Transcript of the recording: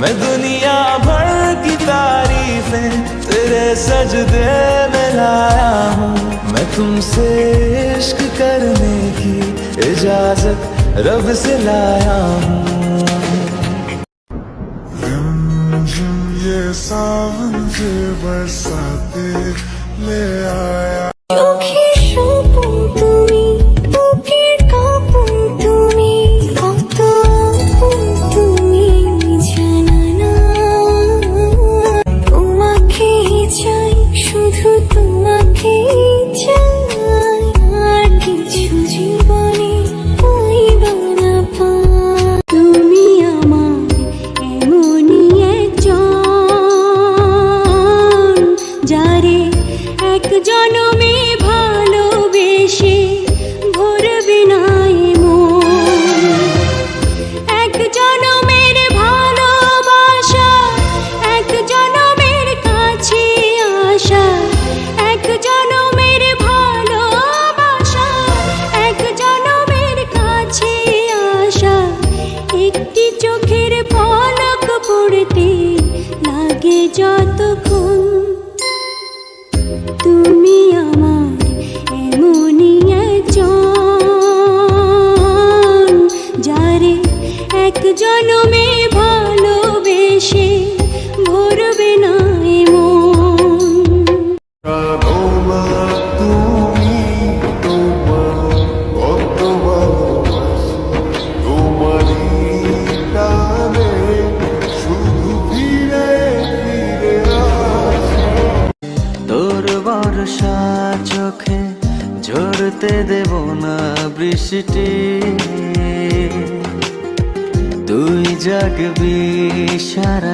मैं दुनिया भर की तारीफें तेरे सजदे में लाया हूँ। मैं तुमसे इश्क करने की इजाजत रब से लाया हूँ। ये सावन के बरसाते ले आया। জনমে ভালোবেসে ভরবে না মন, এক জনমের ভালোবাসা, এক জনমের কাছে আসা, এক জনমের ভালোবাসা, এক জনমের কাছে আসা। একটি চোখের পলক পড়তে লাগে যতক্ষণ, তুমি আমার এমনই একজন, যারে এক জনমে ভালোবেসে ভরবে না মন। বর্ষা চোখে ঝরতে দেব না বৃষ্টি, তুই জাগবি সারা